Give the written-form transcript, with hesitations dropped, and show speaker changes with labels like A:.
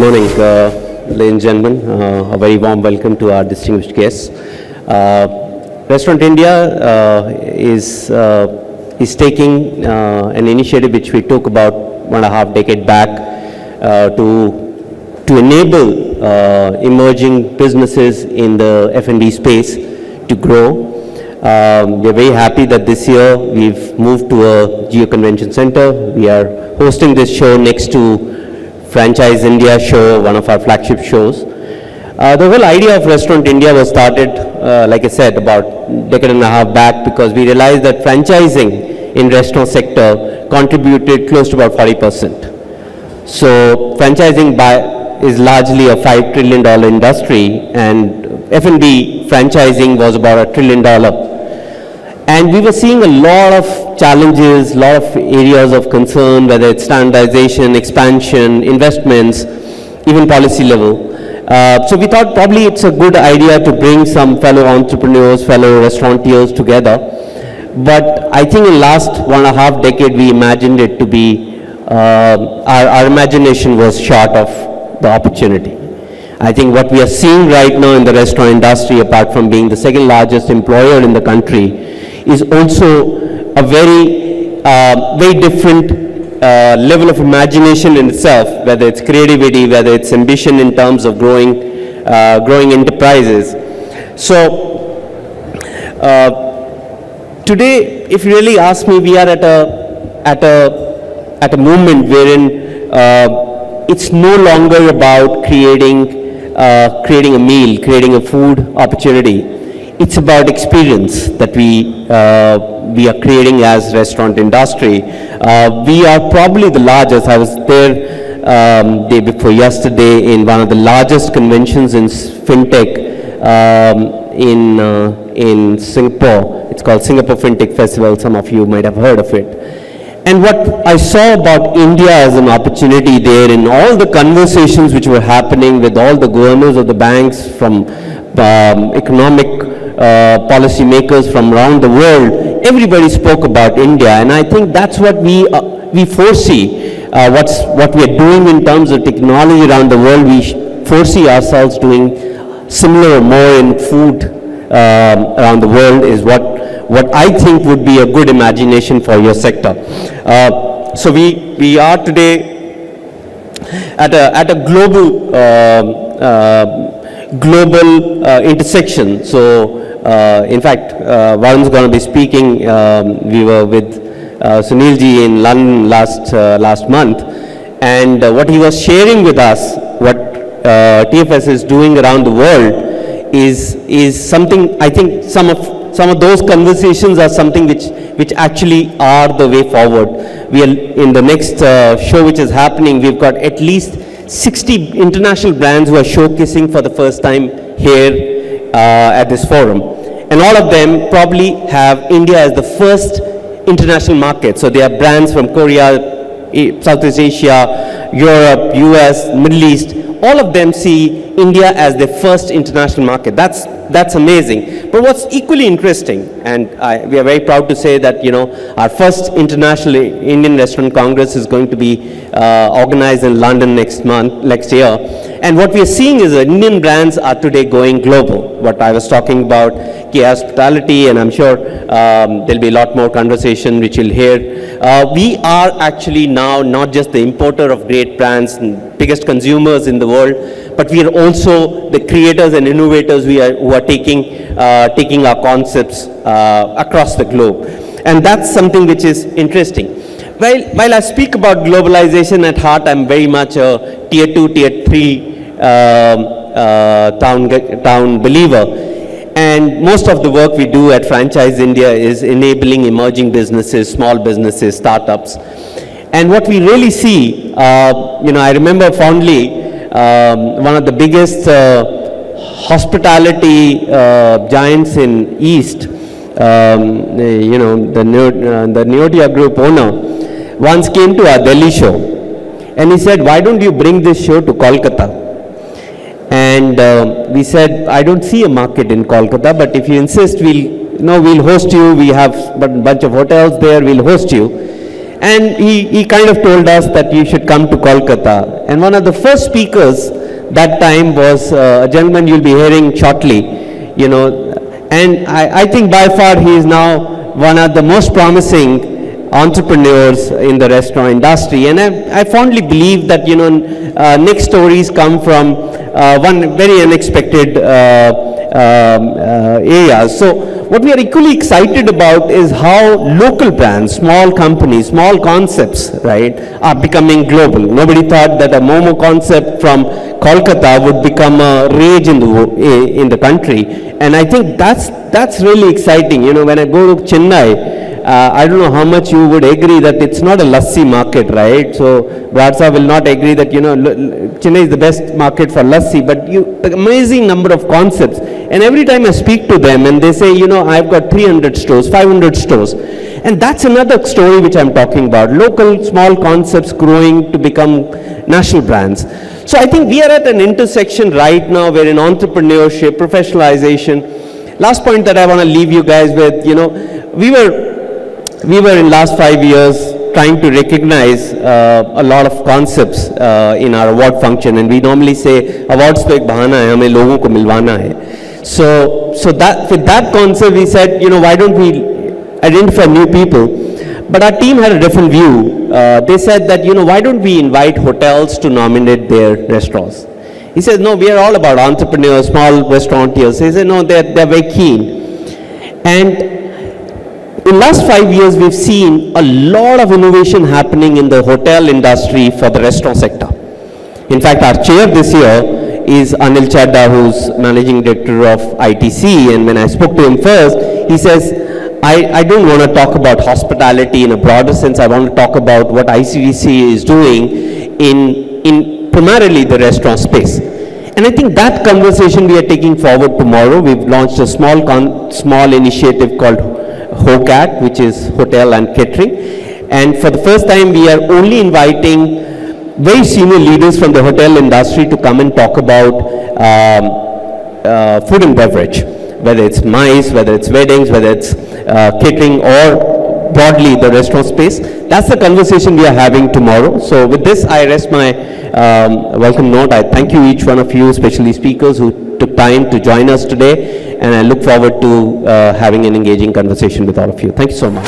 A: morning, ladies and gentlemen. A very warm welcome to our distinguished guests. Restaurant India is taking an initiative which we took about 1.5 decades back to enable emerging businesses in the F&B space to grow. We're very happy that this year we've moved to a Geo Convention Center. We are hosting this show next to Franchise India show, one of our flagship shows. The whole idea of Restaurant India was started, like I said, about a decade and a half back, because we realized that franchising in restaurant sector contributed close to about 40%. So franchising is largely a $5 trillion industry, and F&B franchising was about $1 trillion. And we were seeing a lot of challenges, a lot of areas of concern, whether it's standardization, expansion, investments, even policy level. So we thought probably it's a good idea to bring some fellow entrepreneurs, fellow restaurateurs together. But I think in the last 1.5 decades, we imagined it to be, our imagination was short of the opportunity. I think what we are seeing right now in the restaurant industry, apart from being the second largest employer in the country, is also a very different level of imagination in itself, whether it's creativity, whether it's ambition in terms of growing enterprises. So today, if you really ask me, we are at a moment wherein it's no longer about creating a meal, creating a food opportunity. It's about experience that we are creating as restaurant industry. We are probably the largest. I was there day before yesterday in one of the largest conventions in fintech in Singapore. It's called Singapore Fintech Festival. Some of you might have heard of it. And what I saw about India as an opportunity there, in all the conversations which were happening with all the governors of the banks, from economic policy makers from around the world, everybody spoke about India. And I think that's what we foresee, what we are doing in terms of technology around the world. We foresee ourselves doing similar or more in food around the world, is what I think would be a good imagination for your sector. So we are today at a global intersection. So in fact, Varun's going to be speaking. We were with Sunilji in London last month, and what he was sharing with us, what TFS is doing around the world, is something. I think some of those conversations are something which actually are the way forward. We are in the next show which is happening. We've got at least 60 international brands who are showcasing for the first time here at this forum. And all of them probably have India as the first international market. So they are brands from Korea, Southeast Asia, Europe, US, Middle East. All of them see India as their first international market. That's amazing. But what's equally interesting, and we are very proud to say that, our first International Indian Restaurant Congress is going to be organized in London next year. And what we are seeing is that Indian brands are today going global. What I was talking about, K Hospitality, and I'm sure there'll be a lot more conversation which you'll hear. We are actually now not just the importer of great brands and biggest consumers in the world, but we are also the creators and innovators who are taking our concepts across the globe. And that's something which is interesting. While I speak about globalization, at heart I'm very much a tier 2, tier 3 town believer. And most of the work we do at Franchise India is enabling emerging businesses, small businesses, startups. And what we really see, I remember fondly, one of the biggest hospitality giants in East, the Neotia Group owner, once came to our Delhi show, and he said, "Why don't you bring this show to Kolkata?" And we said, "I don't see a market in Kolkata, but if you insist, we'll host you. We have a bunch of hotels there. We'll host you." And he kind of told us that you should come to Kolkata. And one of the first speakers that time was a gentleman you'll be hearing shortly, you know, and I think by far he is now one of the most promising entrepreneurs in the restaurant industry. And I fondly believe that, you know, next stories come from one very unexpected area. So what we are equally excited about is how local brands, small companies, small concepts, right, are becoming global. Nobody thought that a Momo concept from Kolkata would become a rage in the country. And I think that's really exciting. You know, when I go to Chennai, I don't know how much you would agree that it's not a lassi market, right? So Varsa will not agree that, you know, Chennai is the best market for lassi, but the amazing number of concepts. And every time I speak to them and they say, you know, I've got 300 stores, 500 stores. And that's another story which I'm talking about. Local small concepts growing to become national brands. So I think we are at an intersection right now where in entrepreneurship, professionalization, last point that I want to leave you guys with, you know, we were in last 5 years trying to recognize a lot of concepts in our award function, and we normally say awards to ek bahana hai, hame logon ko milwana hai. So that with that concept we said, you know, why don't we identify new people? But our team had a different view. They said that, you know, why don't we invite hotels to nominate their restaurants? He said, no, we are all about entrepreneurs, small restaurateurs. He said, no, they're very keen. And in last 5 years, we've seen a lot of innovation happening in the hotel industry for the restaurant sector. In fact, our chair this year is Anil Chadda, who's managing director of ITC. And when I spoke to him first, he says, I don't want to talk about hospitality in a broader sense. I want to talk about what ICDC is doing in primarily the restaurant space. And I think that conversation we are taking forward tomorrow. We've launched a small initiative called HOCAT, which is Hotel and Catering. And for the first time, we are only inviting very senior leaders from the hotel industry to come and talk about food and beverage, whether it's MICE, whether it's weddings, whether it's catering, or broadly the restaurant space. That's the conversation we are having tomorrow. So with this, I rest my welcome note. I thank you, each one of you, especially speakers who took time to join us today. And I look forward to having an engaging conversation with all of you. Thank you so much.